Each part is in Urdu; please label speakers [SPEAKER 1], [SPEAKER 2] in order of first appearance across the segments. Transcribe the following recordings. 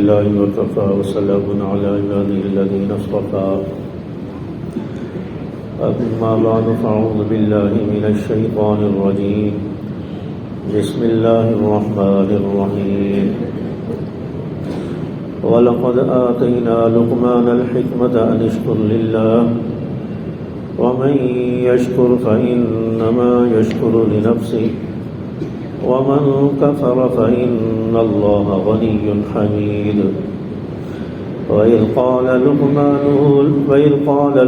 [SPEAKER 1] لله وكفى وسلام على عباده الذين اصطفى أما بعد فأعوذ بالله من الشيطان الرجيم بسم الله الرحمن الرحيم وَلَقَدْ آتَيْنَا لُقْمَانَ الْحِكْمَةَ أَنِ اشْكُرْ لِلَّهِ وَمَنْ يَشْكُرْ فَإِنَّمَا يَشْكُرُ لِنَفْسِهِ وَمَنْ كَفَرَ فَإِنَّ اللَّهَ غَنِيٌّ حَمِيدٌ وَإِذْ قَالَ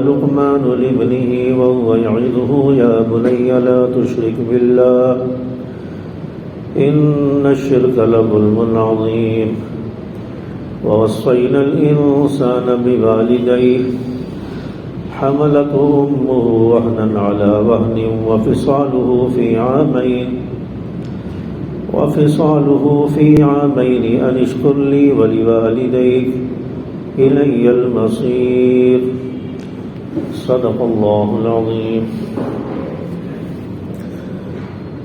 [SPEAKER 1] لُقْمَانُ لِابْنِهِ وَهُوَ يَعِظُهُ يَا بُنَيَّ لَا تُشْرِكْ بِاللَّهِ إِنَّ الشِّرْكَ لَظُلْمٌ عَظِيمٌ وَوَصَّيْنَا الْإِنسَانَ بِوَالِدَيْهِ حَمَلَتْهُ أُمُّهُ وَهْنًا عَلَى وَهْنٍ وَفِصَالُهُ فِي عَامَيْنِ أَنِ اشْكُرْ لِي وَلِوَالِدَيْكَ إِلَيَّ الْمَصِيرُ صدق الله العظيم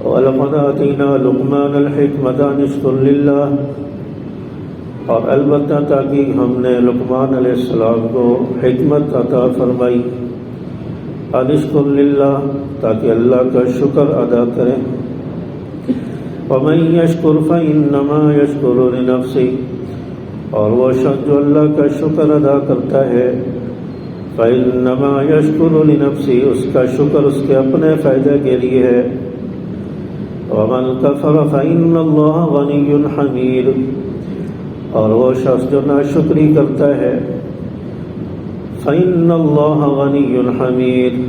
[SPEAKER 1] وَلَقَدْ آتَيْنَا لُقْمَانَ الْحِكْمَةَ أَنِ اشْكُرْ لِلَّهِ اور البتہ تاکہ ہم نے لقمان علیہ السلام کو حکمت عطا فرمائی ان اشکر للہ تاکہ اللہ کا شکر ادا کریں ومن یشکر فإنما یشکر لنفسہ اور وہ شخص جو اللہ کا شکر ادا کرتا ہے فإنما یشکر لنفسہ اس کا شکر اس کے اپنے فائدہ کے لیے ہے ومن کفر فإن اللہ غنی حمید اور وہ شخص جو ناشکری کرتا ہے فإن اللہ غنی حمید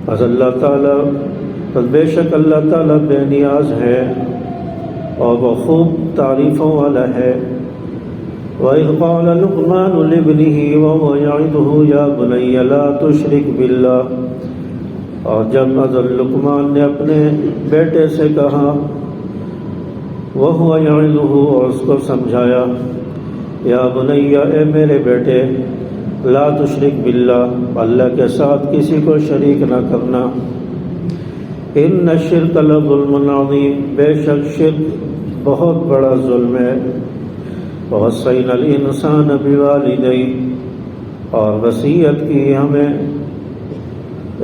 [SPEAKER 1] پس اللہ تعالیٰ بے شک اللہ تعالیٰ بے نیاز ہے اور وہ خوب تعریفوں والا ہے وَإِذْ قَالَ لُقْمَانُ لِابْنِهِ وَهُوَ يَعِظُهُ يَا بُنَيَّ لَا تُشْرِكْ بِاللَّهِ اور جب حضرت لقمان نے اپنے بیٹے سے کہا وَهُوَ يَعِظُهُ اور اس کو سمجھایا یا بنیا اے میرے بیٹے لا تشرک باللہ اللہ کے ساتھ کسی کو شریک نہ کرنا ان الشرک لظلم عظیم بے شک شرک بہت بڑا ظلم ہے وَوَصَّيْنَا الْإِنسَانَ بِوَالِدَيْهِ اور وصیت کی ہمیں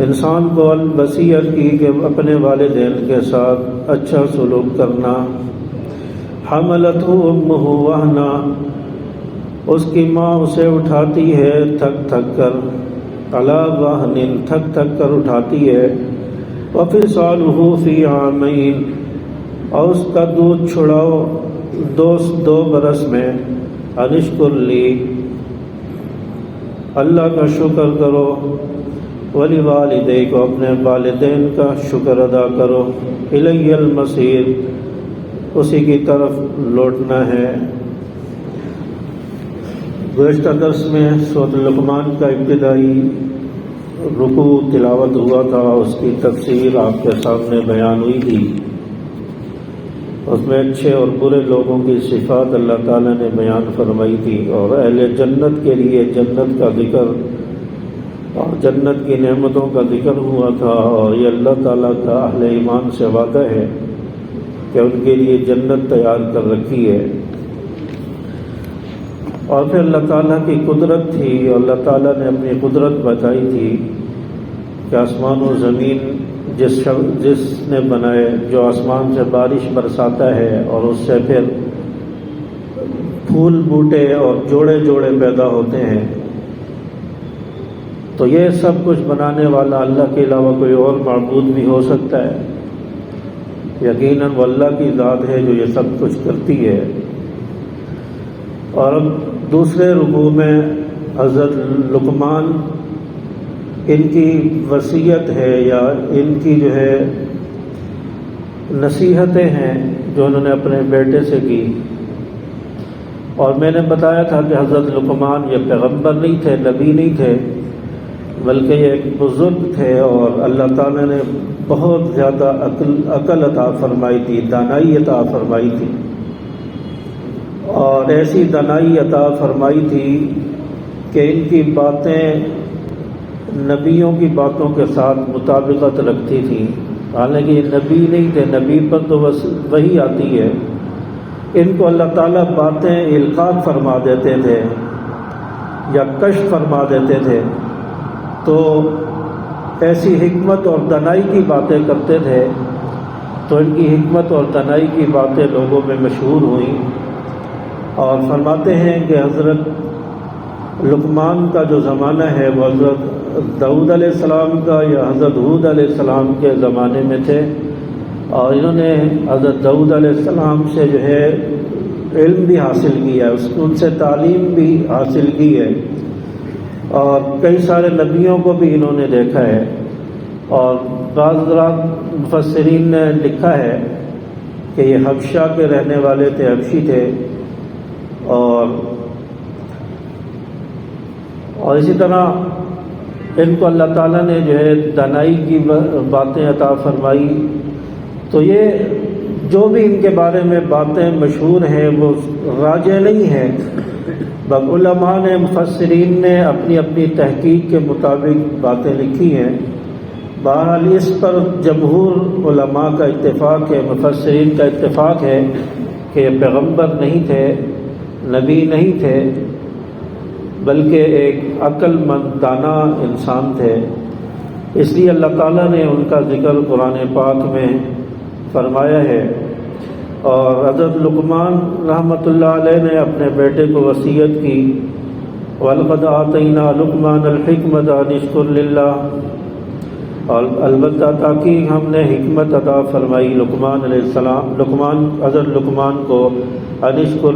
[SPEAKER 1] انسان کو وصیت کی کہ اپنے والدین کے ساتھ اچھا سلوک کرنا حملتہ امہ وہنا اس کی ماں اسے اٹھاتی ہے تھک تھک کر علی وہن تھک تھک کر اٹھاتی ہے وفصالہ فی عامین اور اس کا دودھ چھڑاؤ دو برس میں ان اشکر لی اللہ کا شکر کرو ولوالدیک کو اپنے والدین کا شکر ادا کرو الی المصیر اسی کی طرف لوٹنا ہے گزشتہ درس میں سورۃ لقمان کا ابتدائی رکوع تلاوت ہوا تھا اس کی تفسیر آپ کے سامنے بیان ہوئی تھی اس میں اچھے اور برے لوگوں کی صفات اللہ تعالیٰ نے بیان فرمائی تھی اور اہل جنت کے لیے جنت کا ذکر اور جنت کی نعمتوں کا ذکر ہوا تھا اور یہ اللہ تعالیٰ کا اہل ایمان سے وعدہ ہے کہ ان کے لیے جنت تیار کر رکھی ہے اور پھر اللہ تعالیٰ کی قدرت تھی اور اللہ تعالیٰ نے اپنی قدرت بتائی تھی کہ آسمان و زمین جس نے بنائے جو آسمان سے بارش برساتا ہے اور اس سے پھر پھول بوٹے اور جوڑے جوڑے پیدا ہوتے ہیں تو یہ سب کچھ بنانے والا اللہ کے علاوہ کوئی اور معبود بھی ہو سکتا ہے یقیناً وہ اللہ کی ذات ہے جو یہ سب کچھ کرتی ہے اور اب دوسرے رکوع میں حضرت لقمان ان کی وصیت ہے یا ان کی جو ہے نصیحتیں ہیں جو انہوں نے اپنے بیٹے سے کی اور میں نے بتایا تھا کہ حضرت لقمان یہ پیغمبر نہیں تھے نبی نہیں تھے بلکہ یہ ایک بزرگ تھے اور اللہ تعالیٰ نے بہت زیادہ عقل عطا فرمائی تھی دانائی عطا فرمائی تھی اور ایسی دانائی عطا فرمائی تھی کہ ان کی باتیں نبیوں کی باتوں کے ساتھ مطابقت رکھتی تھیں حالانکہ یہ نبی نہیں تھے نبی پر تو بس وہی آتی ہے ان کو اللہ تعالیٰ باتیں القاء فرما دیتے تھے یا کشف فرما دیتے تھے، تو ایسی حکمت اور دانائی کی باتیں کرتے تھے، تو ان کی حکمت اور دانائی کی باتیں لوگوں میں مشہور ہوئیں، اور فرماتے ہیں کہ حضرت لقمان کا جو زمانہ ہے وہ حضرت داؤد علیہ السلام کا یا حضرت ہود علیہ السلام کے زمانے میں تھے، اور انہوں نے حضرت داؤد علیہ السلام سے جو ہے علم بھی حاصل کیا ہے، ان سے تعلیم بھی حاصل کی ہے، اور کئی سارے نبیوں کو بھی انہوں نے دیکھا ہے۔ اور بعض حضرات مفسرین نے لکھا ہے کہ یہ حبشہ کے رہنے والے تھے، حبشی تھے، اور اسی طرح ان کو اللہ تعالیٰ نے جو ہے دانائی کی باتیں عطا فرمائی۔ تو یہ جو بھی ان کے بارے میں باتیں مشہور ہیں وہ راجع نہیں ہیں، بلکہ علماء نے، مفسرین نے اپنی اپنی تحقیق کے مطابق باتیں لکھی ہیں۔ بہرحال اس پر جمہور علماء کا اتفاق ہے، مفسرین کا اتفاق ہے کہ یہ پیغمبر نہیں تھے، نبی نہیں تھے، بلکہ ایک عقل مند دانا انسان تھے۔ اس لیے اللہ تعالیٰ نے ان کا ذکر قرآن پاک میں فرمایا ہے۔ اور حضرت لقمان رحمۃ اللہ علیہ نے اپنے بیٹے کو وصیت کی، وَلَقَدْ آتَيْنَا لُقْمَانَ الْحِكْمَةَ أَنِ اشْكُرْ لِلَّهِ، اور البتہ تاکہ ہم نے حکمت عطا فرمائی لقمان علیہ السلام، حضرت لقمان کو، أَنِ اشْكُرْ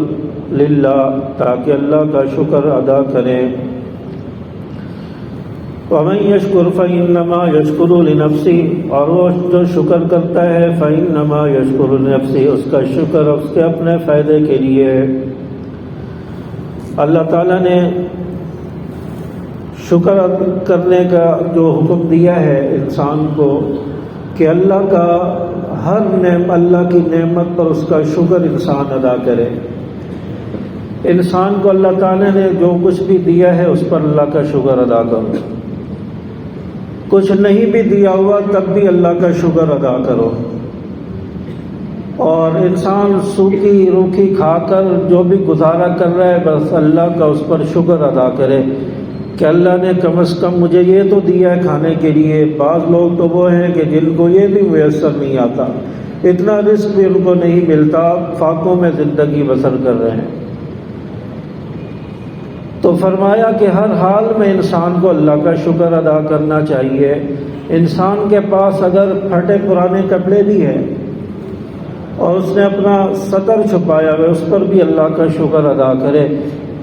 [SPEAKER 1] لِلَّهِ، تاکہ اللہ کا شکر ادا کریں۔ وَمَن يَشْكُرْ فَإِنَّمَا يَشْكُرُ لِنَفْسِهِ، اور وہ جو شکر کرتا ہے فَإِنَّمَا يَشْكُرُ لِنَفْسِهِ، اس کا شکر اس کے اپنے فائدے کے لیے ہے۔ اللہ تعالیٰ نے شکر کرنے کا جو حکم دیا ہے انسان کو کہ اللہ کی نعمت پر اس کا شکر انسان ادا کرے۔ انسان کو اللہ تعالیٰ نے جو کچھ بھی دیا ہے اس پر اللہ کا شکر ادا کرو، کچھ نہیں بھی دیا ہوا تب بھی اللہ کا شکر ادا کرو، اور انسان سوکھی روکھی کھا کر جو بھی گزارا کر رہا ہے بس اللہ کا اس پر شکر ادا کرے کہ اللہ نے کم از کم مجھے یہ تو دیا ہے کھانے کے لیے۔ بعض لوگ تو وہ ہیں کہ جن کو یہ بھی میسر نہیں آتا، اتنا رزق بھی ان کو نہیں ملتا، فاقوں میں زندگی بسر کر رہے ہیں۔ تو فرمایا کہ ہر حال میں انسان کو اللہ کا شکر ادا کرنا چاہیے۔ انسان کے پاس اگر پھٹے پرانے کپڑے بھی ہیں اور اس نے اپنا سطر چھپایا ہوا ہے، اس پر بھی اللہ کا شکر ادا کرے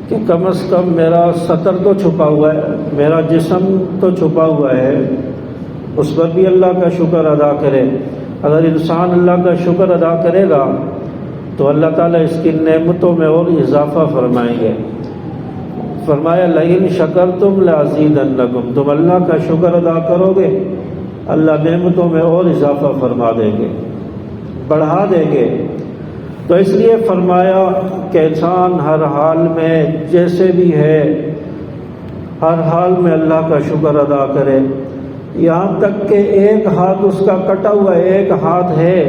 [SPEAKER 1] کہ کم از کم میرا سطر تو چھپا ہوا ہے، میرا جسم تو چھپا ہوا ہے، اس پر بھی اللہ کا شکر ادا کرے۔ اگر انسان اللہ کا شکر ادا کرے گا تو اللہ تعالیٰ اس کی نعمتوں میں اور اضافہ فرمائیں گے۔ فرمایا لئن شکرتم لازیدنکم، تم اللہ کا شکر ادا کرو گے اللہ نعمتوں میں اور اضافہ فرما دیں گے، بڑھا دیں گے۔ تو اس لیے فرمایا کہ انسان ہر حال میں جیسے بھی ہے ہر حال میں اللہ کا شکر ادا کرے، یہاں تک کہ ایک ہاتھ اس کا کٹا ہوا ایک ہاتھ ہے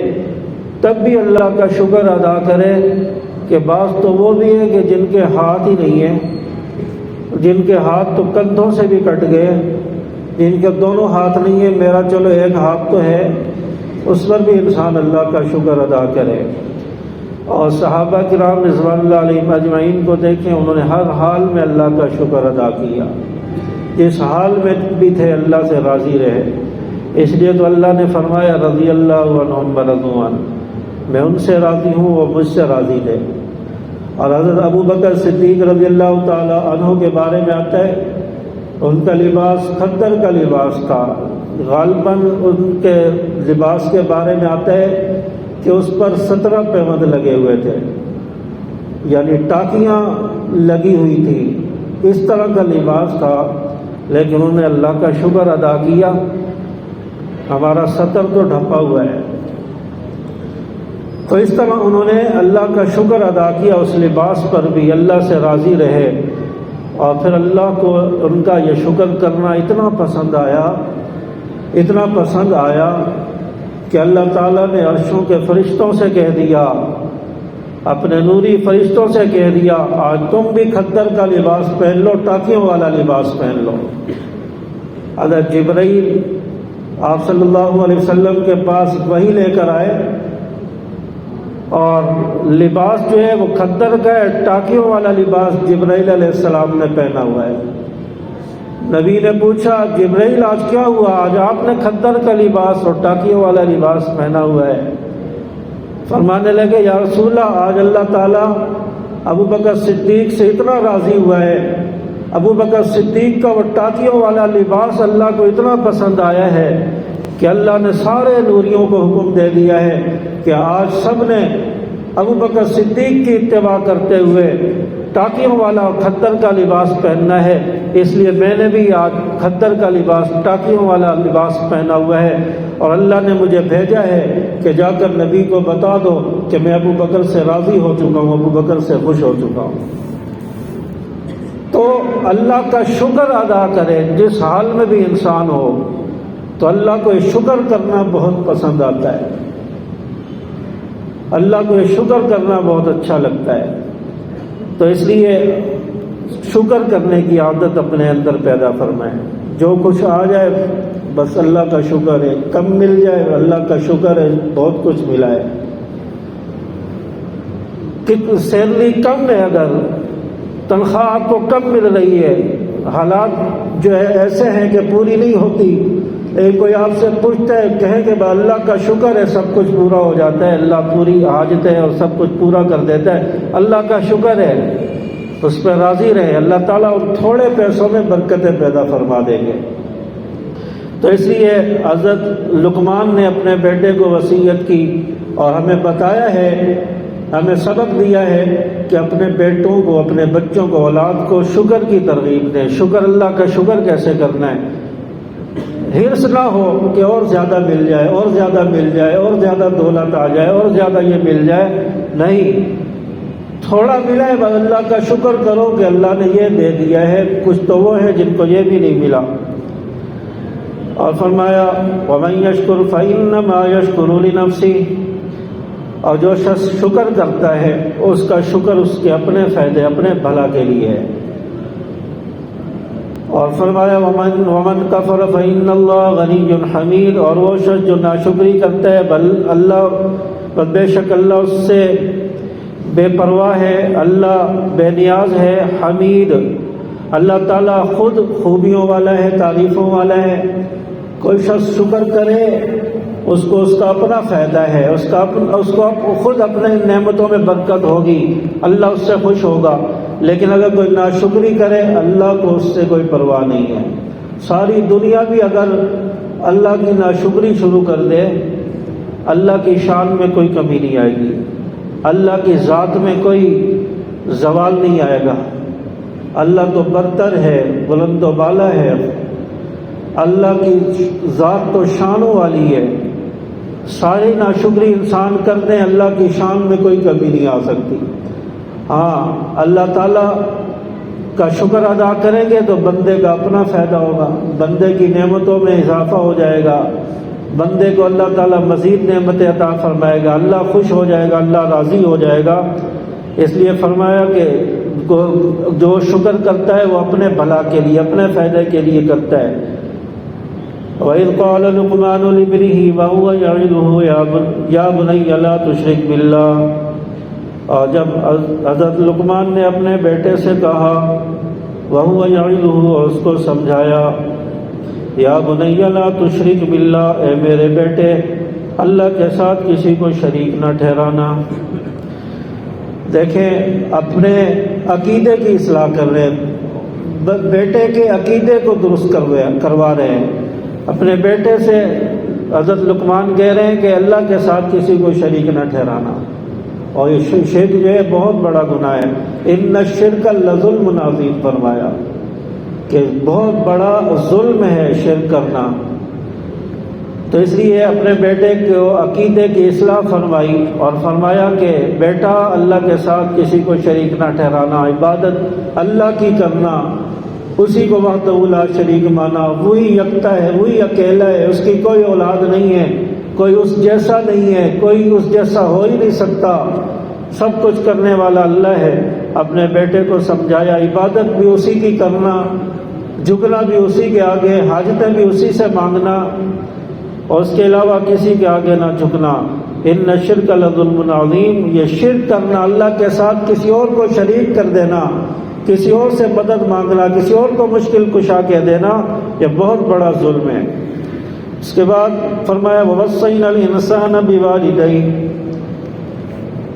[SPEAKER 1] تب بھی اللہ کا شکر ادا کرے۔ کہ بعض تو وہ بھی ہے کہ جن کے ہاتھ ہی نہیں ہیں، جن کے ہاتھ تو کندھوں سے بھی کٹ گئے، جن کے دونوں ہاتھ نہیں ہیں، میرا چلو ایک ہاتھ تو ہے، اس پر بھی انسان اللہ کا شکر ادا کرے۔ اور صحابہ کرام رضوان اللہ علیہم اجمعین کو دیکھیں، انہوں نے ہر حال میں اللہ کا شکر ادا کیا، جس حال میں بھی تھے اللہ سے راضی رہے۔ اس لیے تو اللہ نے فرمایا رضی اللہ عنہم ورضوا عنہ، میں ان سے راضی ہوں وہ مجھ سے راضی تھے۔ اور حضرت ابو بکر صدیق رضی اللہ تعالی عنہ کے بارے میں آتا ہے ان کا لباس خدر کا لباس تھا، غالباً ان کے لباس کے بارے میں آتا ہے کہ اس پر 17 پیوند لگے ہوئے تھے، یعنی ٹاکیاں لگی ہوئی تھی، اس طرح کا لباس تھا، لیکن انہوں نے اللہ کا شکر ادا کیا ہمارا سطر تو ڈھپا ہوا ہے۔ تو اس طرح انہوں نے اللہ کا شکر ادا کیا اس لباس پر بھی، اللہ سے راضی رہے، اور پھر اللہ کو ان کا یہ شکر کرنا اتنا پسند آیا کہ اللہ تعالیٰ نے عرشوں کے فرشتوں سے کہہ دیا اپنے نوری فرشتوں سے کہہ دیا آج تم بھی کھدر کا لباس پہن لو، ٹاکیوں والا لباس پہن لو۔ حضرت جبرائیل آپ صلی اللہ علیہ وسلم کے پاس وحی لے کر آئے اور لباس جو ہے وہ کھدر کا ہے، ٹاکیوں والا لباس جبرائیل علیہ السلام نے پہنا ہوا ہے۔ نبی نے پوچھا جبرائیل آج کیا ہوا، آج آپ نے کھدر کا لباس اور ٹاکیوں والا لباس پہنا ہوا ہے؟ فرمانے لگے یا رسول اللہ آج اللہ تعالیٰ ابو بکر صدیق سے اتنا راضی ہوا ہے، ابو بکر صدیق کا وہ ٹاکیوں والا لباس اللہ کو اتنا پسند آیا ہے کہ اللہ نے سارے نوریوں کو حکم دے دیا ہے کہ آج سب نے ابو بکر صدیق کی اتباع کرتے ہوئے ٹاکیوں والا کھدر کا لباس پہننا ہے، اس لیے میں نے بھی آج کھدر کا لباس، ٹاکیوں والا لباس پہنا ہوا ہے، اور اللہ نے مجھے بھیجا ہے کہ جا کر نبی کو بتا دو کہ میں ابو بکر سے راضی ہو چکا ہوں، ابو بکر سے خوش ہو چکا ہوں۔ تو اللہ کا شکر ادا کرے، جس حال میں بھی انسان ہو تو اللہ کو شکر کرنا بہت پسند آتا ہے، اللہ کو شکر کرنا بہت اچھا لگتا ہے۔ تو اس لیے شکر کرنے کی عادت اپنے اندر پیدا فرمائیں۔ جو کچھ آ جائے بس اللہ کا شکر ہے، کم مل جائے اللہ کا شکر ہے بہت کچھ ملا ہے۔ سیلری کم ہے، اگر تنخواہ آپ کو کم مل رہی ہے، حالات جو ہے ایسے ہیں کہ پوری نہیں ہوتی، کوئی آپ سے پوچھتا ہے کہیں کہ اللہ کا شکر ہے سب کچھ پورا ہو جاتا ہے، اللہ پوری حاجتیں اور سب کچھ پورا کر دیتا ہے، اللہ کا شکر ہے، اس پہ راضی رہے، اللہ تعالیٰ ان تھوڑے پیسوں میں برکتیں پیدا فرما دیں گے۔ تو اس لیے حضرت لقمان نے اپنے بیٹے کو وصیت کی اور ہمیں بتایا ہے، ہمیں سبق دیا ہے کہ اپنے بیٹوں کو، اپنے بچوں کو، اولاد کو شکر کی ترغیب دیں۔ شکر، اللہ کا شکر کیسے کرنا ہے؟ حرص نہ ہو کہ اور زیادہ مل جائے، اور زیادہ مل جائے، اور زیادہ دولت آ جائے، اور زیادہ یہ مل جائے، نہیں، تھوڑا ملا ہے بس اللہ کا شکر کرو کہ اللہ نے یہ دے دیا ہے۔ کچھ تو وہ ہے جن کو یہ بھی نہیں ملا۔ اور فرمایا وَمَن يَشْكُرْ فَإِنَّمَا يَشْكُرُ لِنَفْسِهِ، اور جو شخص شکر کرتا ہے اس کا شکر اس کے اپنے فائدے، اپنے بھلا کے لیے ہے۔ اور فرمایا وَمَن كَفَرَ فَإِنَّ اللَّهَ غَنِيٌّ حَمِيدٌ، اور وہ شخص جو ناشکری کرتا ہے بے شک اللہ اس سے بے پرواہ ہے، اللہ بے نیاز ہے، حمید، اللہ تعالیٰ خود خوبیوں والا ہے، تعریفوں والا ہے۔ کوئی شخص شکر کرے اس کو اس کا اپنا فائدہ ہے، اس کو خود اپنے نعمتوں میں برکت ہوگی، اللہ اس سے خوش ہوگا۔ لیکن اگر کوئی ناشکری کرے اللہ کو اس سے کوئی پرواہ نہیں ہے۔ ساری دنیا بھی اگر اللہ کی ناشکری شروع کر دے اللہ کی شان میں کوئی کمی نہیں آئے گی، اللہ کی ذات میں کوئی زوال نہیں آئے گا۔ اللہ تو برتر ہے، بلند و بالا ہے، اللہ کی ذات تو شانوں والی ہے۔ ساری ناشکری انسان کر دیں اللہ کی شان میں کوئی کمی نہیں آ سکتی۔ ہاں، اللہ تعالیٰ کا شکر ادا کریں گے تو بندے کا اپنا فائدہ ہوگا، بندے کی نعمتوں میں اضافہ ہو جائے گا، بندے کو اللہ تعالیٰ مزید نعمتیں عطا فرمائے گا، اللہ خوش ہو جائے گا، اللہ راضی ہو جائے گا۔ اس لیے فرمایا کہ جو شکر کرتا ہے وہ اپنے بھلا کے لیے، اپنے فائدے کے لیے کرتا ہے۔ وَإِذْ قَالَ لُقْمَانُ لِابْنِهِ وَهُوَ يَعِظُهُ يَا بُنَيَّ لَا تُشْرِكْ بِاللَّهِ، اور جب حضرت لقمان نے اپنے بیٹے سے کہا وَهُوَ يَعِظُهُ، اور اس کو سمجھایا، یا بُنَيَّ لَا تُشْرِكْ بِاللَّهِ، اے میرے بیٹے اللہ کے ساتھ کسی کو شریک نہ ٹھہرانا۔ دیکھیں اپنے عقیدے کی اصلاح کر رہے ہیں، بیٹے کے عقیدے کو درست کروا رہے ہیں۔ اپنے بیٹے سے حضرت لقمان کہہ رہے ہیں کہ اللہ کے ساتھ کسی کو شریک نہ ٹھہرانا، اور یہ شرک جو ہے بہت بڑا گناہ ہے۔ ان الشرک لظلم عظیم، فرمایا کہ بہت بڑا ظلم ہے شرک کرنا۔ تو اس لیے اپنے بیٹے کو عقیدے کی اصلاح فرمائی اور فرمایا کہ بیٹا اللہ کے ساتھ کسی کو شریک نہ ٹھہرانا، عبادت اللہ کی کرنا، اسی کو وحدہ لا شریک مانا، وہی یکتا ہے، وہی اکیلا ہے، اس کی کوئی اولاد نہیں ہے، کوئی اس جیسا نہیں ہے، کوئی اس جیسا ہو ہی نہیں سکتا۔ سب کچھ کرنے والا اللہ ہے۔ اپنے بیٹے کو سمجھایا عبادت بھی اسی کی کرنا، جھکنا بھی اسی کے آگے، حاجتیں بھی اسی سے مانگنا، اور اس کے علاوہ کسی کے آگے نہ جھکنا۔ ان الشرک لظلم عظیم، یہ شرک کرنا، اللہ کے ساتھ کسی اور کو شریک کر دینا، کسی اور سے مدد مانگنا، کسی اور کو مشکل کشا کے دینا، یہ بہت بڑا ظلم ہے۔ اس کے بعد فرمایا وَوَصَّيْنَا الْإِنسَانَ بِوَالِدَيْهِ،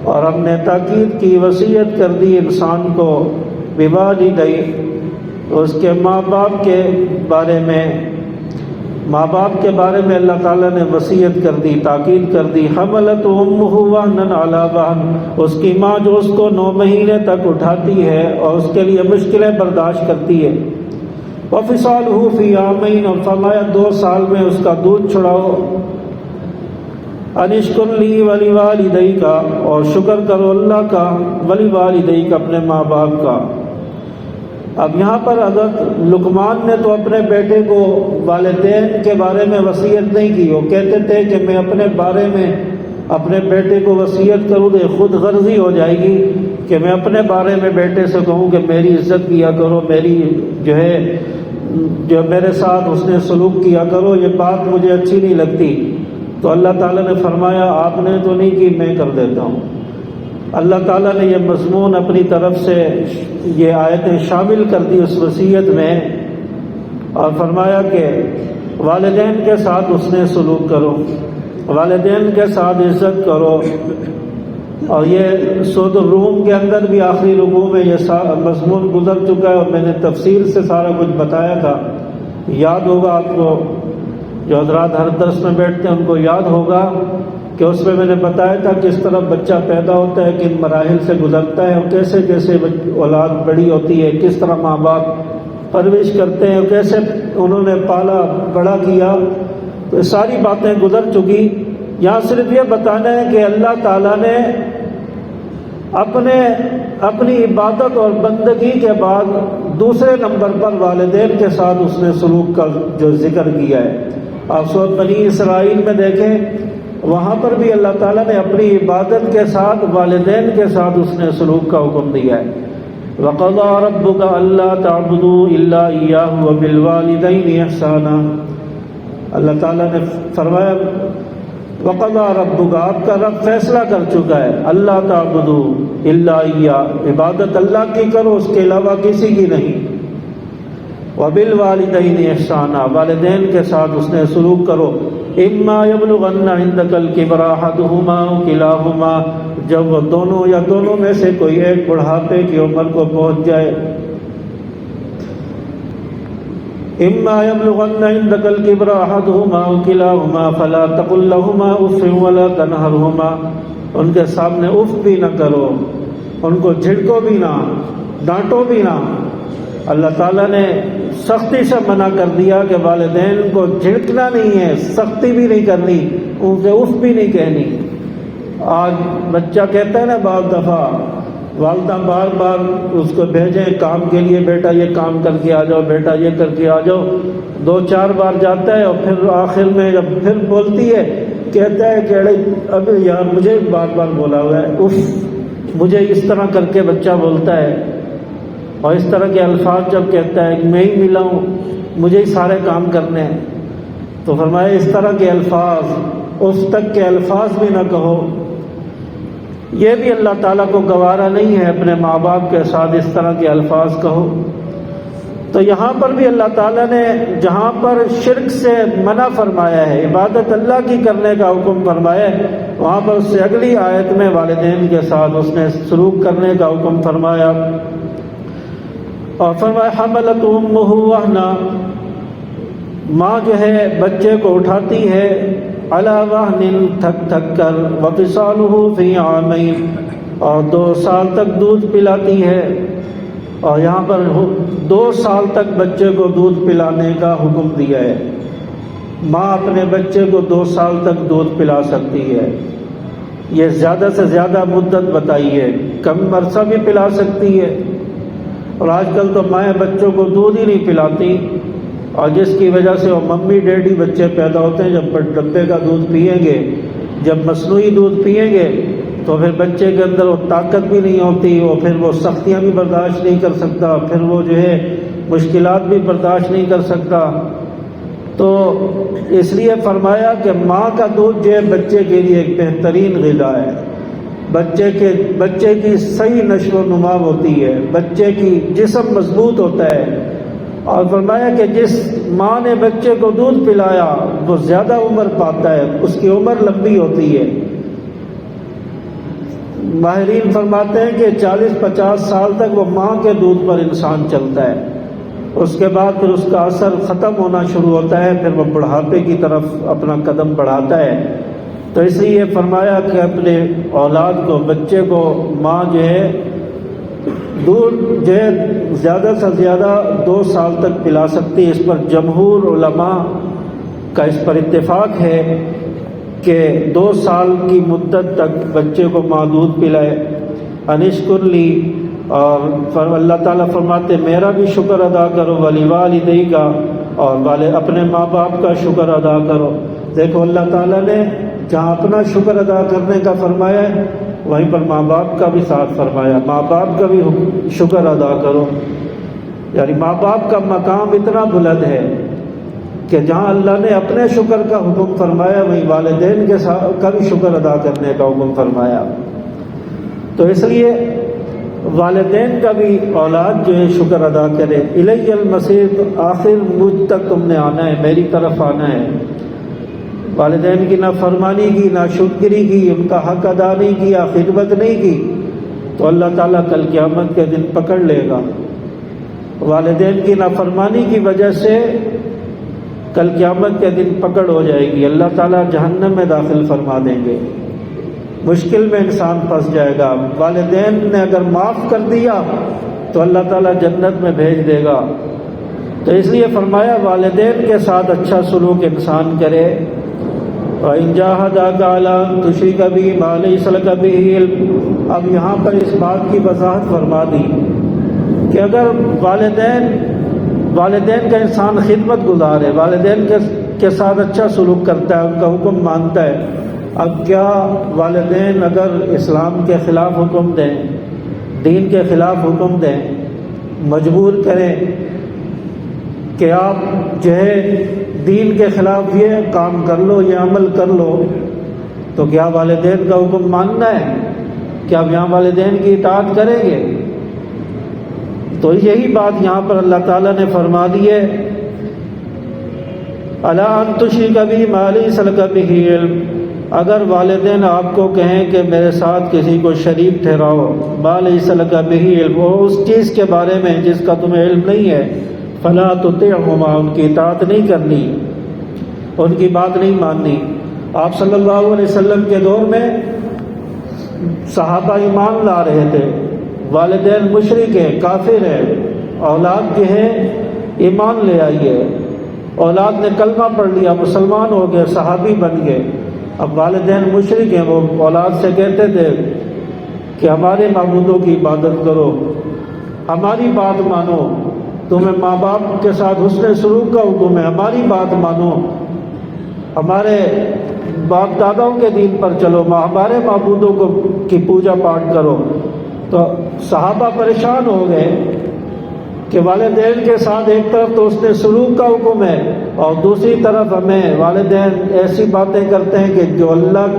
[SPEAKER 1] اور ہم نے تاکید کی، وصیت کر دی انسان کو، بِوَالِدَيْهِ، اس کے ماں باپ کے بارے میں، ماں باپ کے بارے میں اللہ تعالیٰ نے وصیت کر دی، تاکید کر دی۔ حملتہ امہ وہنا علی وہن، اس کی ماں جو اس کو 9 مہینے تک اٹھاتی ہے اور اس کے لیے مشکلیں برداشت کرتی ہے۔ وفصالہ فی عامین، اور فرمایا 2 سال میں اس کا دودھ چھڑاؤ۔ ان اشکر لی ولوالدیک، اور شکر کرو اللہ کا، ولوالدیک، اپنے ماں باپ کا۔ اب یہاں پر حضرت لقمان نے تو اپنے بیٹے کو والدین کے بارے میں وصیت نہیں کی، وہ کہتے تھے کہ میں اپنے بارے میں اپنے بیٹے کو وصیت کروں تو خود غرضی ہو جائے گی کہ میں اپنے بارے میں بیٹے سے کہوں کہ میری عزت کیا کرو، میری جو میرے ساتھ اس نے سلوک کیا کرو، یہ بات مجھے اچھی نہیں لگتی۔ تو اللہ تعالیٰ نے فرمایا آپ نے تو نہیں کی، میں کر دیتا ہوں۔ اللہ تعالیٰ نے یہ مضمون اپنی طرف سے یہ آیتیں شامل کر دی اس وصیت میں، اور فرمایا کہ والدین کے ساتھ اس نے سلوک کرو، والدین کے ساتھ عزت کرو۔ اور یہ سورۃ الروم کے اندر بھی آخری رکوع میں یہ مضمون گزر چکا ہے، اور میں نے تفصیل سے سارا کچھ بتایا تھا، یاد ہوگا آپ کو، جو حضرات ہر درس میں بیٹھتے ہیں ان کو یاد ہوگا کہ اس میں نے بتایا تھا کس طرح بچہ پیدا ہوتا ہے، کن مراحل سے گزرتا ہے، اور کیسے کیسے اولاد بڑی ہوتی ہے، کس طرح ماں باپ پرورش کرتے ہیں، کیسے انہوں نے پالا بڑا کیا۔ تو یہ ساری باتیں گزر چکی، یہاں صرف یہ بتانا ہے کہ اللہ تعالیٰ نے اپنی عبادت اور بندگی کے بعد دوسرے نمبر پر والدین کے ساتھ اس نے سلوک کا جو ذکر کیا ہے۔ آپ سورۃ بنی اسرائیل میں دیکھیں، وہاں پر بھی اللہ تعالیٰ نے اپنی عبادت کے ساتھ والدین کے ساتھ اس نے سلوک کا حکم دیا ہے۔ وَقَضَىٰ رَبُّكَ أَلَّا تَعْبُدُوا إِلَّا إِيَّاهُ وَبِالْوَالِدَيْنِ إِحْسَانًا، اللہ تعالیٰ نے فرمایا وَقَضَىٰ رَبُّكَ، آپ کا رب فیصلہ کر چکا ہے، اللہ تعبدوا الا ایاہ، عبادت اللہ کی کرو، اس کے علاوہ کسی کی نہیں۔ وَبِالْوَالِدَيْنِ إِحْسَانًا، والدین کے ساتھ اس نے سلوک کرو۔ إِمَّا يَبْلُغَنَّ عِندَكَ الْكِبَرَ أَحَدُهُمَا أَوْ كِلَاهُمَا، جب وہ دونوں یا دونوں میں سے کوئی ایک بڑھاپے کی عمر کو پہنچ جائے۔ إِمَّا يَبْلُغَنَّ عِندَكَ الْكِبَرَ أَحَدُهُمَا أَوْ كِلَاهُمَا فَلَا تَقُل لَّهُمَا أُفٍّ وَلَا تَنْهَرْهُمَا، ان کے سامنے اف بھی نہ کرو، ان کو جھڑکو بھی نہ، ڈانٹو بھی نہ۔ اللہ تعالیٰ نے سختی سے منع کر دیا کہ والدین کو جھڑکنا نہیں ہے، سختی بھی نہیں کرنی، ان سے اف بھی نہیں کہنی۔ آج بچہ کہتا ہے نا بعض دفعہ، والدہ بار بار اس کو بھیجیں کام کے لیے، بیٹا یہ کام کر کے آ جاؤ، بیٹا یہ کر کے آ جاؤ، 2-4 بار جاتا ہے، اور پھر آخر میں جب پھر بولتی ہے کہتا ہے کہ اب یار مجھے بار بار بولا ہوا ہے، اف، مجھے اس طرح کر کے بچہ بولتا ہے، اور اس طرح کے الفاظ جب کہتا ہے کہ میں ہی ملا ہوں، مجھے ہی سارے کام کرنے ہیں، تو فرمایا اس طرح کے الفاظ، اس تک کے الفاظ بھی نہ کہو۔ یہ بھی اللہ تعالیٰ کو گوارا نہیں ہے اپنے ماں باپ کے ساتھ اس طرح کے الفاظ کہو۔ تو یہاں پر بھی اللہ تعالیٰ نے جہاں پر شرک سے منع فرمایا ہے، عبادت اللہ کی کرنے کا حکم فرمایا ہے، وہاں پر اس سے اگلی آیت میں والدین کے ساتھ اس نے سلوک کرنے کا حکم فرمایا، اور فرمایا حملت امہ وہنا، ماں جو ہے بچے کو اٹھاتی ہے علی وہن، تھک تھک کر، وفصالہ فی عامین، اور 2 سال تک دودھ پلاتی ہے۔ اور یہاں پر 2 سال تک بچے کو دودھ پلانے کا حکم دیا ہے۔ ماں اپنے بچے کو 2 سال تک دودھ پلا سکتی ہے، یہ زیادہ سے زیادہ مدت بتائی ہے، کم عرصہ بھی پلا سکتی ہے۔ اور آج کل تو مائیں بچوں کو دودھ ہی نہیں پلاتی، اور جس کی وجہ سے وہ ممی ڈیڈی بچے پیدا ہوتے ہیں جب ڈبے کا دودھ پئیں گے، جب مصنوعی دودھ پئیں گے تو پھر بچے کے اندر وہ طاقت بھی نہیں ہوتی، اور پھر وہ سختیاں بھی برداشت نہیں کر سکتا، پھر وہ جو ہے مشکلات بھی برداشت نہیں کر سکتا۔ تو اس لیے فرمایا کہ ماں کا دودھ جو ہے بچے کے لیے ایک بہترین غذا ہے، بچے کی صحیح نشو و نما ہوتی ہے، بچے کی جسم مضبوط ہوتا ہے۔ اور فرمایا کہ جس ماں نے بچے کو دودھ پلایا وہ زیادہ عمر پاتا ہے، اس کی عمر لمبی ہوتی ہے۔ ماہرین فرماتے ہیں کہ 40-50 سال تک وہ ماں کے دودھ پر انسان چلتا ہے، اس کے بعد پھر اس کا اثر ختم ہونا شروع ہوتا ہے، پھر وہ بڑھاپے کی طرف اپنا قدم بڑھاتا ہے۔ تو اس لیے فرمایا کہ اپنے اولاد کو، بچے کو ماں جو ہے دودھ جو ہے زیادہ سے زیادہ 2 سال تک پلا سکتی ہے۔ اس پر جمہور علماء کا اس پر اتفاق ہے کہ 2 سال کی مدت تک بچے کو ماں دودھ پلائے۔ انشکر لی، اور اللہ تعالیٰ فرماتے میرا بھی شکر ادا کرو، ولی والدیک، اور اپنے ماں باپ کا شکر ادا کرو۔ دیکھو اللہ تعالیٰ نے جہاں اپنا شکر ادا کرنے کا فرمایا ہے وہیں پر ماں باپ کا بھی ساتھ فرمایا، ماں باپ کا بھی شکر ادا کرو۔ یعنی ماں باپ کا مقام اتنا بلند ہے کہ جہاں اللہ نے اپنے شکر کا حکم فرمایا وہیں والدین کے ساتھ کا بھی شکر ادا کرنے کا حکم فرمایا۔ تو اس لیے والدین کا بھی اولاد جو ہے شکر ادا کرے۔ الی المصیر، آخر مجھ تک تم نے آنا ہے، میری طرف آنا ہے۔ والدین کی نافرمانی کی، ناشکری کی، ان کا حق ادا نہیں کیا، خدمت نہیں کی، تو اللہ تعالیٰ کل قیامت کے دن پکڑ لے گا۔ والدین کی نافرمانی کی وجہ سے کل قیامت کے دن پکڑ ہو جائے گی، اللہ تعالیٰ جہنم میں داخل فرما دیں گے، مشکل میں انسان پھنس جائے گا۔ والدین نے اگر معاف کر دیا تو اللہ تعالیٰ جنت میں بھیج دے گا۔ تو اس لیے فرمایا والدین کے ساتھ اچھا سلوک انسان کرے۔ وَإِن جَاهَدَاكَ عَلَىٰ أَن تُشْرِكَ بِي مَا لَيْسَ لَكَ بِهِ عِلْمٌ، اب یہاں پر اس بات کی وضاحت فرما دی کہ اگر والدین کا انسان خدمت گزار ہے، والدین کے ساتھ اچھا سلوک کرتا ہے، ان کا حکم مانتا ہے، اب کیا والدین اگر اسلام کے خلاف حکم دیں، دین کے خلاف حکم دیں، مجبور کریں کہ آپ جو ہے دین کے خلاف یہ کام کر لو، یہ عمل کر لو، تو کیا والدین کا حکم ماننا ہے؟ کیا آپ یہاں والدین کی اطاعت کریں گے؟ تو یہی بات یہاں پر اللہ تعالیٰ نے فرما دی ہے، الا ان تشرک بی ما لیس لک بہ علم، اگر والدین آپ کو کہیں کہ میرے ساتھ کسی کو شریک ٹھہراؤ، ما لیس لک بہ علم، وہ اس چیز کے بارے میں جس کا تمہیں علم نہیں ہے، فلا تطعهما، ان کی اطاعت نہیں کرنی، ان کی بات نہیں ماننی۔ آپ صلی اللہ علیہ وسلم کے دور میں صحابہ ایمان لا رہے تھے، والدین مشرک ہیں، کافر ہیں، اولاد جو ہے ایمان لے آئی ہے، اولاد نے کلمہ پڑھ لیا، مسلمان ہو گئے، صحابی بن گئے، اب والدین مشرک ہیں، وہ اولاد سے کہتے تھے کہ ہمارے معبودوں کی عبادت کرو، ہماری بات مانو، تمہیں ماں باپ کے ساتھ حسن سلوک کا حکم ہے، ہماری بات مانو، ہمارے باپ داداؤں کے دین پر چلو، ہمارے معبودوں کی پوجا پاٹ کرو۔ تو صحابہ پریشان ہو گئے کہ والدین کے ساتھ ایک طرف تو حسن سلوک کا حکم ہے اور دوسری طرف ہمیں والدین ایسی باتیں کرتے ہیں کہ جو اللہ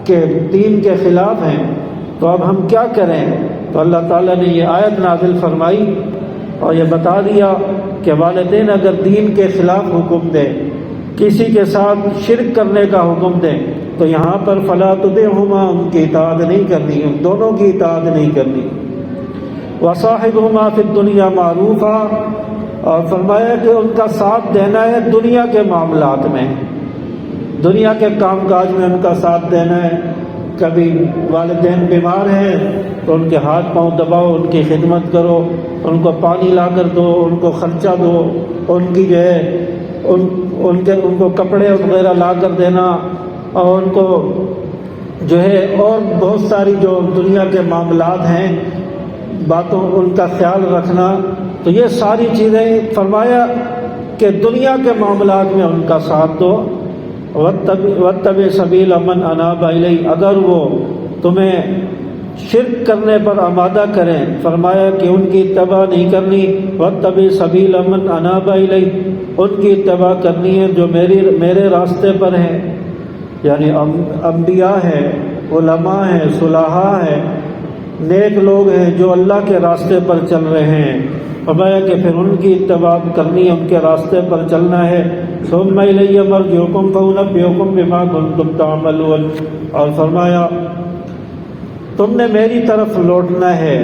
[SPEAKER 1] کے دین کے خلاف ہیں، تو اب ہم کیا کریں؟ تو اللہ تعالیٰ نے یہ آیت نازل فرمائی اور یہ بتا دیا کہ والدین اگر دین کے خلاف حکم دیں، کسی کے ساتھ شرک کرنے کا حکم دیں، تو یہاں پر فلا تطعهما، ان کی اطاعت نہیں کرنی، ان دونوں کی اطاعت نہیں کرنی۔ وصاحبهما فی الدنیا معروفا، اور فرمایا کہ ان کا ساتھ دینا ہے دنیا کے معاملات میں، دنیا کے کام کاج میں ان کا ساتھ دینا ہے۔ کبھی والدین بیمار ہیں تو ان کے ہاتھ پاؤں دباؤ، ان کی خدمت کرو، ان کو پانی لا کر دو، ان کو خرچہ دو، ان کی جو ہے ان کو کپڑے وغیرہ لا کر دینا، اور ان کو جو ہے اور بہت ساری جو دنیا کے معاملات ہیں باتوں ان کا خیال رکھنا۔ تو یہ ساری چیزیں فرمایا کہ دنیا کے معاملات میں ان کا ساتھ دو۔ وَاتَّبِعْ سَبِيلَ مَنْ أَنَابَ إِلَيَّ، اگر وہ تمہیں شرک کرنے پر آمادہ کریں، فرمایا کہ ان کی اتباع نہیں کرنی، واتبع سبیل من اناب الی، ان کی اتباع کرنی ہے جو میرے راستے پر ہیں، یعنی انبیاء ہیں، علماء ہیں، صلحاء ہیں، نیک لوگ ہیں جو اللہ کے راستے پر چل رہے ہیں، فرمایا کہ پھر ان کی اتباع کرنی ہے، ان کے راستے پر چلنا ہے۔ ثم الی مرجعکم فانبئکم بما کنتم تعملون، اور فرمایا تم نے میری طرف لوٹنا ہے،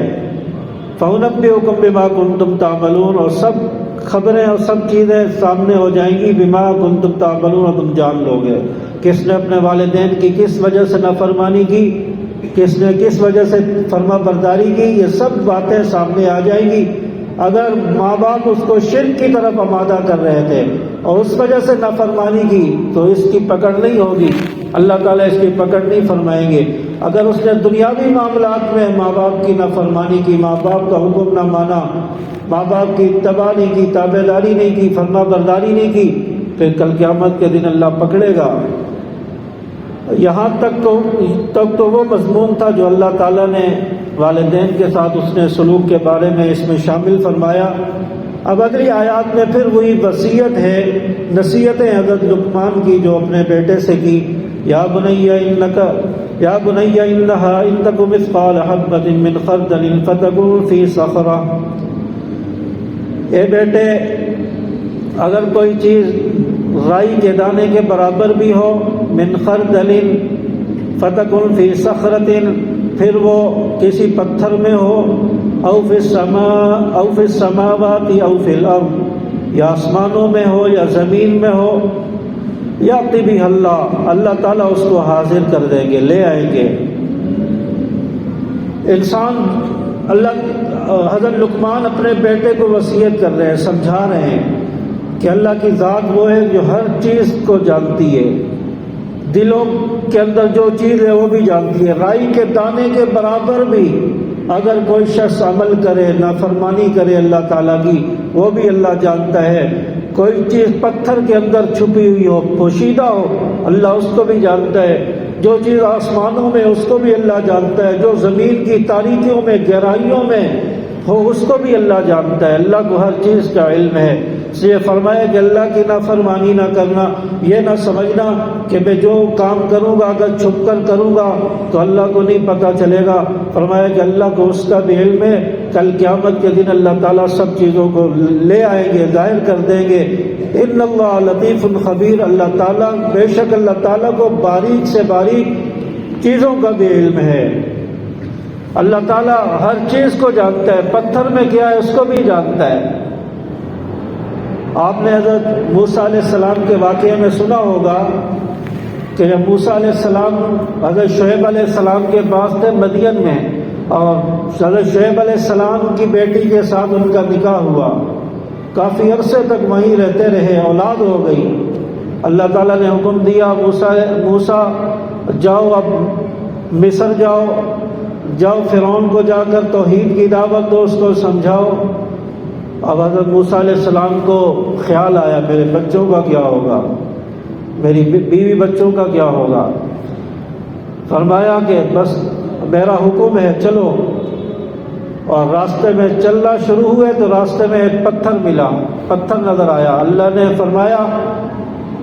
[SPEAKER 1] فانبئکم بما کنتم تعملون، اور سب خبریں اور سب چیزیں سامنے ہو جائیں گی، بما کنتم تعملون، اور تم جان لو گے کس نے اپنے والدین کی کس وجہ سے نافرمانی کی، کس نے کس وجہ سے فرما برداری کی، یہ سب باتیں سامنے آ جائیں گی۔ اگر ماں باپ اس کو شرک کی طرف آمادہ کر رہے تھے اور اس وجہ سے نافرمانی کی تو اس کی پکڑ نہیں ہوگی، اللہ تعالیٰ اس کی پکڑ نہیں فرمائیں گے۔ اگر اس نے دنیاوی معاملات میں ماں باپ کی نافرمانی کی، ماں باپ کا حکم نہ مانا، ماں باپ کی اتباع نہیں کی، تابعداری نہیں کی، فرما برداری نہیں کی، پھر کل قیامت کے دن اللہ پکڑے گا۔ یہاں تک تو وہ مضمون تھا جو اللہ تعالیٰ نے والدین کے ساتھ اس نے سلوک کے بارے میں اس میں شامل فرمایا۔ اب اگلی آیات میں پھر وہی وصیت ہے، نصیحتیں حضرت لقمان کی جو اپنے بیٹے سے کی، یا بنی انہا ان تک مثقال حبۃ من خردل فتکن فی صخرہ، اے بیٹے اگر کوئی چیز رائی کے دانے کے برابر بھی ہو، من خردل فتکن فی صخرۃ، پھر وہ کسی پتھر میں ہو، او فی السماوات او فی الارض، یا آسمانوں میں ہو یا زمین میں ہو، یاتی بھی اللہ تعالیٰ اس کو حاضر کر دیں گے، لے آئیں گے۔ حضرت لقمان اپنے بیٹے کو وصیت کر رہے ہیں، سمجھا رہے ہیں کہ اللہ کی ذات وہ ہے جو ہر چیز کو جانتی ہے، دلوں کے اندر جو چیز ہے وہ بھی جانتی ہے، رائی کے دانے کے برابر بھی اگر کوئی شخص عمل کرے، نافرمانی کرے اللہ تعالیٰ کی، وہ بھی اللہ جانتا ہے۔ کوئی چیز پتھر کے اندر چھپی ہوئی ہو، پوشیدہ ہو، اللہ اس کو بھی جانتا ہے۔ جو چیز آسمانوں میں اس کو بھی اللہ جانتا ہے، جو زمین کی تاریکیوں میں گہرائیوں میں ہو اس کو بھی اللہ جانتا ہے۔ اللہ کو ہر چیز کا علم ہے، اس لیے فرمایا کہ اللہ کی نافرمانی نہ کرنا، یہ نہ سمجھنا کہ میں جو کام کروں گا اگر چھپ کر کروں گا تو اللہ کو نہیں پتہ چلے گا۔ فرمایا کہ اللہ کو اس کا بھی علم ہے، کل قیامت کے دن اللہ تعالیٰ سب چیزوں کو لے آئیں گے، ظاہر کر دیں گے۔ ان اللہ لطیف خبیر، اللہ تعالیٰ بے شک اللہ تعالیٰ کو باریک سے باریک چیزوں کا بھی علم ہے۔ اللہ تعالیٰ ہر چیز کو جانتا ہے، پتھر میں کیا ہے اس کو بھی جانتا ہے۔ آپ نے حضرت موسیٰ علیہ السلام کے واقعے میں سنا ہوگا کہ جب موسیٰ علیہ السلام حضرت شعیب علیہ السلام کے پاس تھے مدین میں، اور حضرت شعیب علیہ السلام کی بیٹی کے ساتھ ان کا نکاح ہوا، کافی عرصے تک وہیں رہتے رہے، اولاد ہو گئی۔ اللہ تعالیٰ نے حکم دیا موسیٰ جاؤ، اب مصر جاؤ فرعون کو جا کر توحید کی دعوت دو، اس کو سمجھاؤ۔ اب حضرت موسیٰ علیہ السلام کو خیال آیا میرے بچوں کا کیا ہوگا، میری بیوی بچوں کا کیا ہوگا۔ فرمایا کہ بس میرا حکم ہے چلو، اور راستے میں چلنا شروع ہوئے تو راستے میں ایک پتھر ملا، پتھر نظر آیا۔ اللہ نے فرمایا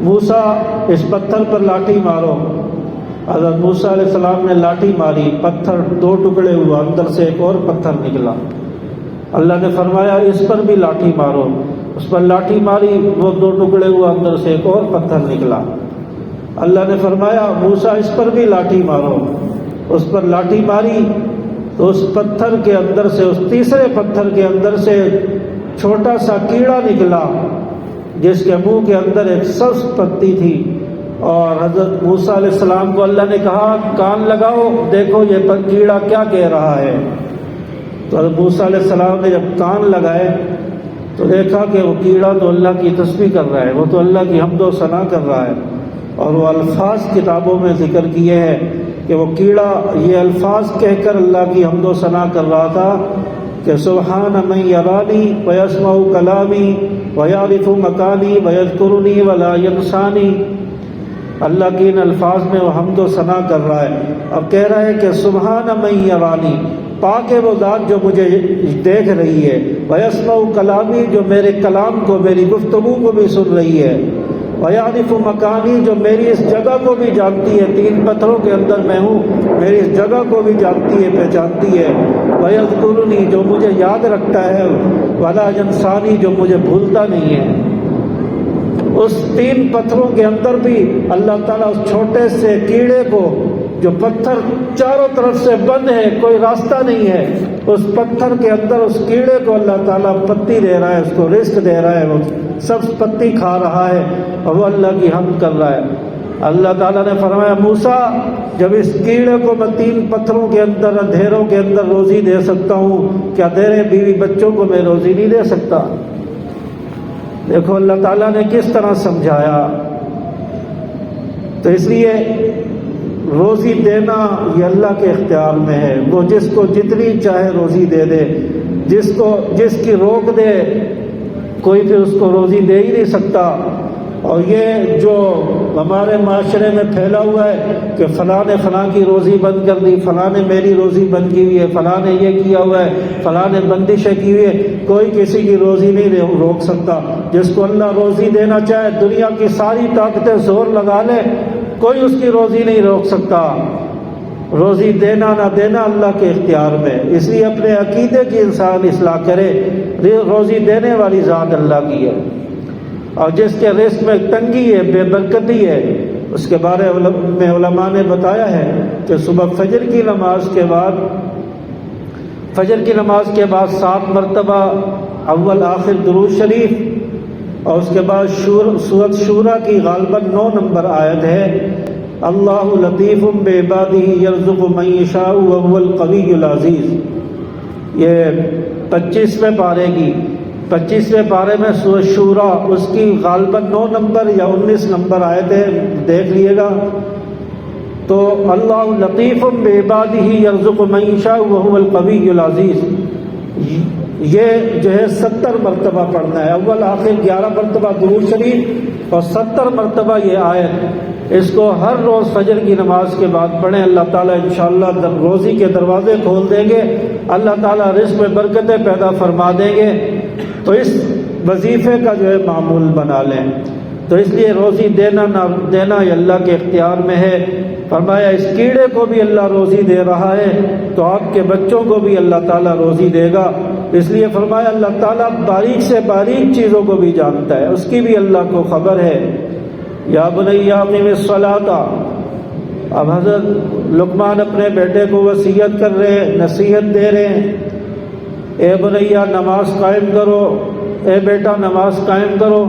[SPEAKER 1] موسیٰ اس پتھر پر لاٹھی مارو۔ حضرت موسیٰ علیہ السلام نے لاٹھی ماری، پتھر دو ٹکڑے ہوا، اندر سے ایک اور پتھر نکلا۔ اللہ نے فرمایا اس پر بھی لاٹھی مارو، اس پر لاٹھی ماری، وہ دو ٹکڑے ہوا، اندر سے ایک اور پتھر نکلا۔ اللہ نے فرمایا موسیٰ اس پر بھی لاٹھی مارو، اس پر لاٹھی ماری تو اس پتھر کے اندر سے، اس تیسرے پتھر کے اندر سے چھوٹا سا کیڑا نکلا جس کے منہ کے اندر ایک سبز پتی تھی، اور حضرت موسیٰ علیہ السلام کو اللہ نے کہا کان لگاؤ دیکھو یہ کیڑا کیا کہہ رہا ہے۔ تو حضرت موسیٰ علیہ السلام نے جب کان لگائے تو دیکھا کہ وہ کیڑا تو اللہ کی تسبیح کر رہا ہے، وہ تو اللہ کی حمد و ثنا کر رہا ہے، اور وہ الفاظ کتابوں میں ذکر کیے ہیں کہ وہ کیڑا یہ الفاظ کہہ کر اللہ کی حمد و ثنا کر رہا تھا کہ سبحان من یرانی ویسمع کلامی ویعرف مکانی ویذکرنی ولا ینسانی، اللہ کی ان الفاظ میں وہ حمد و ثنا کر رہا ہے. اب کہہ رہا ہے کہ سبحان من یرانی، پاک ہے وہ ذات جو مجھے دیکھ رہی ہے، وَيَسْمَعُ کلامی، جو میرے کلام کو، میری گفتگو کو بھی سن رہی ہے، وَيَعْرِفُ مکانی، جو میری اس جگہ کو بھی جانتی ہے، 3 پتھروں کے اندر میں ہوں، میری اس جگہ کو بھی جانتی ہے، پہچانتی ہے، وَيَذْكُرُنِي، جو مجھے یاد رکھتا ہے، وَلَا يَنْسَانِي، جو مجھے بھولتا نہیں ہے. اس 3 پتھروں کے اندر بھی اللہ تعالیٰ اس چھوٹے سے کیڑے کو، جو پتھر چاروں طرف سے بند ہے، کوئی راستہ نہیں ہے، اس پتھر کے اندر اس کیڑے کو اللہ تعالیٰ پتی دے رہا ہے، اس کو رزق دے رہا ہے، وہ سب پتی کھا رہا ہے اور وہ اللہ کی حمد کر رہا ہے. اللہ تعالیٰ نے فرمایا موسیٰ، جب اس کیڑے کو میں 3 پتھروں کے اندر، اندھیروں کے اندر روزی دے سکتا ہوں، کیا تیرے بیوی بچوں کو میں روزی نہیں دے سکتا؟ دیکھو اللہ تعالیٰ نے کس طرح سمجھایا. تو اس لیے روزی دینا یہ اللہ کے اختیار میں ہے، وہ جس کو جتنی چاہے روزی دے دے، جس کی روک دے کوئی پھر اس کو روزی دے ہی نہیں سکتا. اور یہ جو ہمارے معاشرے میں پھیلا ہوا ہے کہ فلاں نے فلاں کی روزی بند کر دی، فلاں نے میری روزی بند کی ہوئی ہے، فلاں نے یہ کیا ہوا ہے، فلاں نے بندشیں کی ہوئی ہے، کوئی کسی کی روزی نہیں روک سکتا. جس کو اللہ روزی دینا چاہے، دنیا کی ساری طاقتیں زور لگا لے، کوئی اس کی روزی نہیں روک سکتا. روزی دینا نہ دینا اللہ کے اختیار میں. اس لیے اپنے عقیدے کی انسان اصلاح کرے. روزی دینے والی ذات اللہ کی ہے، اور جس کے رزق میں تنگی ہے، بے برکتی ہے، اس کے بارے میں علماء نے بتایا ہے کہ صبح فجر کی نماز کے بعد 7 مرتبہ اول آخر درود شریف، اور اس کے بعد سورۃ شورى کی غالباً 9 نمبر آیت ہے، اللہ لطیف بعبادہ یرزق من یشاء وهو القوی العزیز. یہ 25ویں پارے میں سورۃ شورى، اس کی غالباً 9 نمبر یا 19 نمبر آیتیں دیکھ لیے گا. تو اللہ لطیف بعبادہ یرزق من یشاء وهو القوی العزیز، یہ جو ہے 70 مرتبہ پڑھنا ہے. اول آخر 11 مرتبہ درود شریف اور 70 مرتبہ یہ آیت. اس کو ہر روز فجر کی نماز کے بعد پڑھیں. اللہ تعالیٰ انشاءاللہ روزی کے دروازے کھول دیں گے، اللہ تعالیٰ رزق میں برکتیں پیدا فرما دیں گے. تو اس وظیفے کا جو ہے معمول بنا لیں. تو اس لیے روزی دینا نہ دینا یہ اللہ کے اختیار میں ہے. فرمایا اس کیڑے کو بھی اللہ روزی دے رہا ہے، تو آپ کے بچوں کو بھی اللہ تعالیٰ روزی دے گا. اس لیے فرمایا اللہ تعالیٰ باریک سے باریک چیزوں کو بھی جانتا ہے، اس کی بھی اللہ کو خبر ہے. یا بنی اقیم الصلاۃ. اب حضرت لقمان اپنے بیٹے کو وصیت کر رہے ہیں، نصیحت دے رہے ہیں، اے بنیا نماز قائم کرو، اے بیٹا نماز قائم کرو،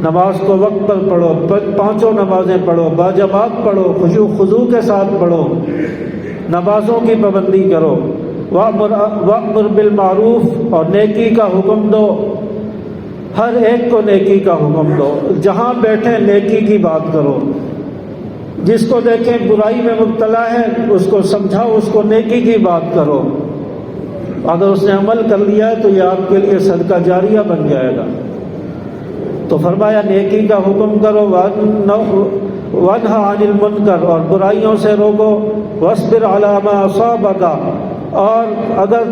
[SPEAKER 1] نماز کو وقت پر پڑھو، 5 نمازیں پڑھو، باجماعت پڑھو، خشوع خضوع کے ساتھ پڑھو، نمازوں کی پابندی کرو. وَأْمُرْ بِالْمَعْرُوفِ، اور نیکی کا حکم دو، ہر ایک کو نیکی کا حکم دو. جہاں بیٹھے نیکی کی بات کرو، جس کو دیکھیں برائی میں مبتلا ہے اس کو سمجھاؤ، اس کو نیکی کی بات کرو. اگر اس نے عمل کر لیا ہے تو یہ آپ کے لیے صدقہ جاریہ بن جائے گا. تو فرمایا نیکی کا حکم کرو، وَانْهَ عَنِ الْمُنْكَرِ، اور برائیوں سے روکو، وَاصْبِرْ عَلَىٰ مَا أَصَابَكَ، اور اگر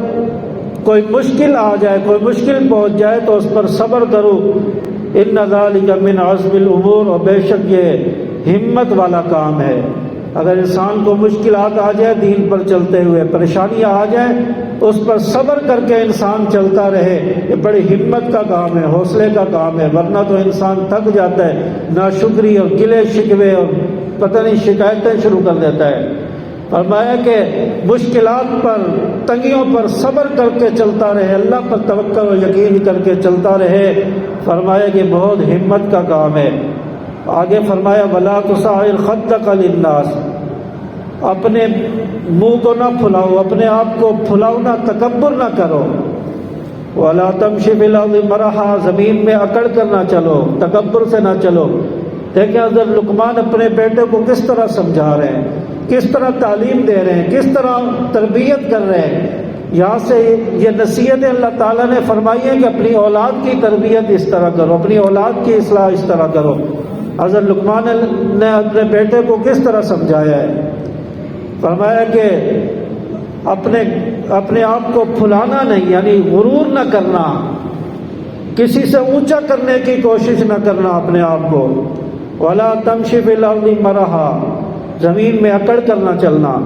[SPEAKER 1] کوئی مشکل آ جائے، کوئی مشکل پہنچ جائے تو اس پر صبر کرو. إِنَّ ذَلِكَ مِنْ عَزْمِ الْأُمُورِ، اور بے شک یہ ہمت والا کام ہے. اگر انسان کو مشکلات آ جائے دین پر چلتے ہوئے، پریشانیاں آ جائیں، اس پر صبر کر کے انسان چلتا رہے، یہ بڑی ہمت کا کام ہے، حوصلے کا کام ہے. ورنہ تو انسان تھک جاتا ہے، ناشکری اور گلے شکوے اور پتہ نہیں شکایتیں شروع کر دیتا ہے. فرمایا کہ مشکلات پر، تنگیوں پر صبر کر کے چلتا رہے، اللہ پر توکل و یقین کر کے چلتا رہے. فرمایا کہ بہت ہمت کا کام ہے. آگے فرمایا وَلَا تُصَعِّرْ خَدَّكَ لِلنَّاسِ، اپنے منہ کو نہ پھلاؤ، اپنے آپ کو پھلاؤ نہ، تکبر نہ کرو. وَلَا تَمْشِ فِي الْأَرْضِ مَرَحًا، زمین میں اکڑ کر نہ چلو، تکبر سے نہ چلو. دیکھیں حضرت لقمان اپنے بیٹے کو کس طرح سمجھا رہے ہیں، کس طرح تعلیم دے رہے ہیں، کس طرح تربیت کر رہے ہیں. یہاں سے یہ نصیحتیں اللہ تعالیٰ نے فرمائی ہیں کہ اپنی اولاد کی تربیت اس طرح کرو، اپنی اولاد کی اصلاح اس طرح کرو. حضرت لقمان نے اپنے بیٹے کو کس طرح سمجھایا ہے؟ فرمایا کہ اپنے آپ کو پھلانا نہیں، یعنی غرور نہ کرنا، کسی سے اونچا کرنے کی کوشش نہ کرنا اپنے آپ کو، ولا تمشی فی الارض مرحا، زمین میں اکڑ کر نہ چلنا۔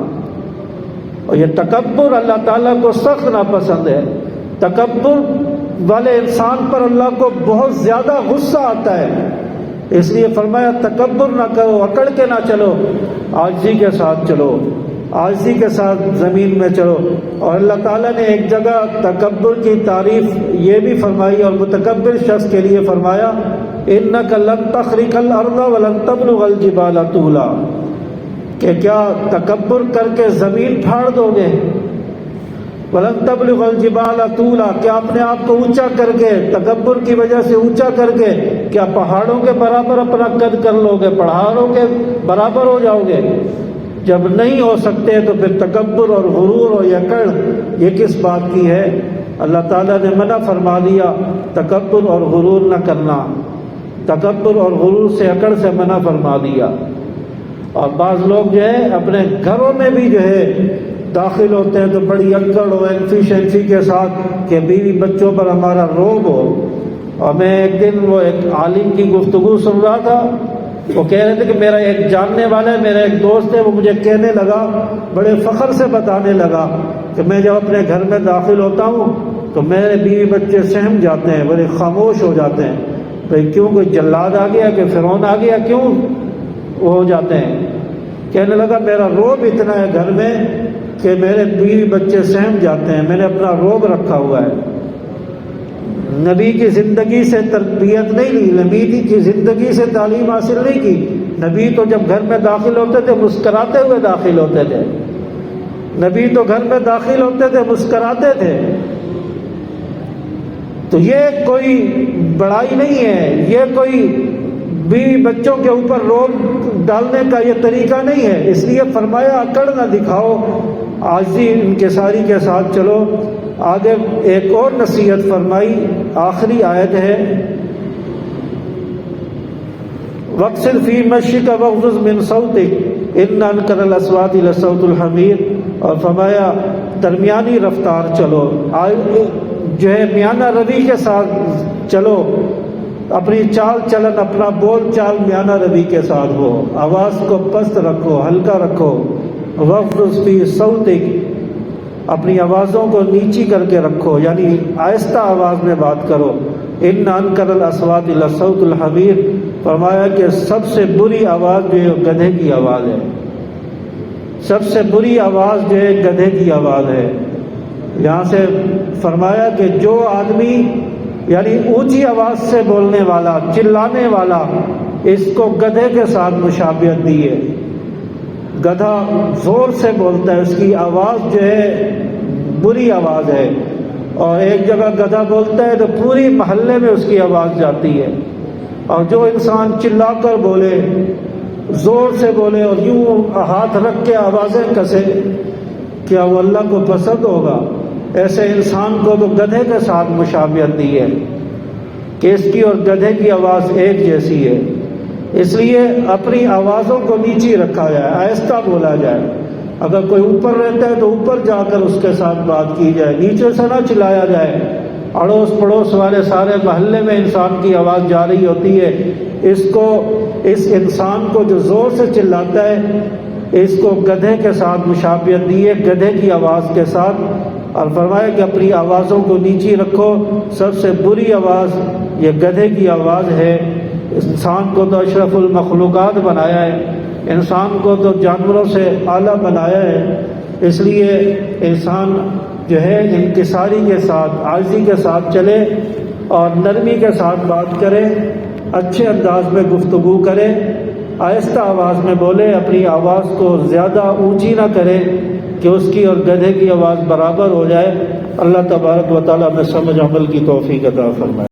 [SPEAKER 1] اور یہ تکبر اللہ تعالیٰ کو سخت ناپسند ہے۔ تکبر والے انسان پر اللہ کو بہت زیادہ غصہ آتا ہے، اس لیے فرمایا تکبر نہ کرو، اکڑ کے نہ چلو، عاجزی کے ساتھ چلو، عاجزی کے ساتھ زمین میں چلو۔ اور اللہ تعالیٰ نے ایک جگہ تکبر کی تعریف یہ بھی فرمائی، اور متکبر شخص کے لیے فرمایا اِنَّكَ لَن تَخْرِقَ الْأَرْضَ وَلَن تَبْلُغَ الْجِبَالَ طُولًا، کہ کیا تکبر کر کے زمین پھاڑ دو گے؟ وَلَن تَبْلُغَ الْجِبَالَ طُولًا، کیا اپنے آپ کو اونچا کر کے، تکبر کی وجہ سے اونچا کر کے کیا پہاڑوں کے برابر اپنا قد کر لو گے، پہاڑوں کے برابر ہو جاؤ گے؟ جب نہیں ہو سکتے تو پھر تکبر اور غرور اور یکڑ یہ کس بات کی ہے؟ اللہ تعالیٰ نے منع فرما دیا تکبر اور غرور نہ کرنا، تکبر اور غرور سے اکڑ سے منع فرما دیا۔ اور بعض لوگ جو ہے اپنے گھروں میں بھی جو ہے داخل ہوتے ہیں تو بڑی اکڑ و ایفیشنسی کے ساتھ کہ بیوی بچوں پر ہمارا روب ہو۔ اور میں ایک دن وہ ایک عالم کی گفتگو سن رہا تھا، وہ کہہ رہے تھے کہ میرا ایک جاننے والا ہے، میرا ایک دوست ہے، وہ مجھے کہنے لگا، بڑے فخر سے بتانے لگا کہ میں جب اپنے گھر میں داخل ہوتا ہوں تو میرے بیوی بچے سہم جاتے ہیں، بڑے خاموش ہو جاتے ہیں۔ بھئی کیوں، کوئی جلاد آ گیا کہ فرعون آ گیا، کیوں وہ ہو جاتے ہیں؟ کہنے لگا میرا روب اتنا ہے گھر میں کہ میرے بیوی بچے سہم جاتے ہیں، میں نے اپنا روب رکھا ہوا ہے۔ نبی کی زندگی سے تربیت نہیں لی، نبی کی زندگی سے تعلیم حاصل نہیں کی۔ نبی تو جب گھر میں داخل ہوتے تھے مسکراتے ہوئے داخل ہوتے تھے، نبی تو گھر میں داخل ہوتے تھے مسکراتے تھے۔ تو یہ کوئی بڑائی نہیں ہے، یہ کوئی بیوی بچوں کے اوپر روب ڈالنے کا یہ طریقہ نہیں ہے۔ اس لیے فرمایا اکڑ نہ دکھاؤ، عاجزی انکساری کے ساتھ چلو۔ آگے ایک اور نصیحت فرمائی، آخری آیت ہے وَاقْصِدْ فِي مَشْيِكَ وَاغْضُضْ مِنْ صَوْتِكَ إِنَّ أَنْكَرَ الْأَصْوَاتِ لَصَوْتُ الْحَمِيرِ، اور فرمایا درمیانی رفتار چلو، جو ہے میانہ روی کے ساتھ چلو، اپنی چال چلن، اپنا بول چال میانہ روی کے ساتھ ہو، آواز کو پست رکھو، ہلکا رکھو۔ وَاغْضُضْ فِي صَوْتِكَ، اپنی آوازوں کو نیچی کر کے رکھو، یعنی آہستہ آواز میں بات کرو۔ ان انکر الاصوات لصوت الحمیر، فرمایا کہ سب سے بری آواز جو ہے گدھے کی آواز ہے، سب سے بری آواز جو ہے گدھے کی آواز ہے۔ یہاں سے فرمایا کہ جو آدمی یعنی اونچی آواز سے بولنے والا، چلانے والا، اس کو گدھے کے ساتھ مشابہت دی ہے۔ گدھا زور سے بولتا ہے، اس کی آواز جو ہے بری آواز ہے، اور ایک جگہ گدھا بولتا ہے تو پوری محلے میں اس کی آواز جاتی ہے۔ اور جو انسان چلا کر بولے، زور سے بولے اور یوں ہاتھ رکھ کے آوازیں کسے، کیا وہ اللہ کو پسند ہوگا؟ ایسے انسان کو تو گدھے کے ساتھ مشابہت دی ہے کہ اس کی اور گدھے کی آواز ایک جیسی ہے۔ اس لیے اپنی آوازوں کو نیچی رکھا جائے، آہستہ بولا جائے۔ اگر کوئی اوپر رہتا ہے تو اوپر جا کر اس کے ساتھ بات کی جائے، نیچے سے نہ چلایا جائے۔ اڑوس پڑوس والے سارے محلے میں انسان کی آواز جا رہی ہوتی ہے، اس انسان کو جو زور سے چلاتا ہے، اس کو گدھے کے ساتھ مشابہت دی ہے، گدھے کی آواز کے ساتھ۔ اور فرمایا کہ اپنی آوازوں کو نیچی رکھو، سب سے بری آواز یہ گدھے کی آواز ہے۔ انسان کو تو اشرف المخلوقات بنایا ہے، انسان کو تو جانوروں سے اعلیٰ بنایا ہے، اس لیے انسان جو ہے انکساری کے ساتھ، عاجزی کے ساتھ چلے اور نرمی کے ساتھ بات کرے، اچھے انداز میں گفتگو کرے، آہستہ آواز میں بولے، اپنی آواز کو زیادہ اونچی نہ کرے کہ اس کی اور گدھے کی آواز برابر ہو جائے۔ اللہ تبارک و تعالیٰ میں سمجھ عمل کی توفیق عطا فرمائے۔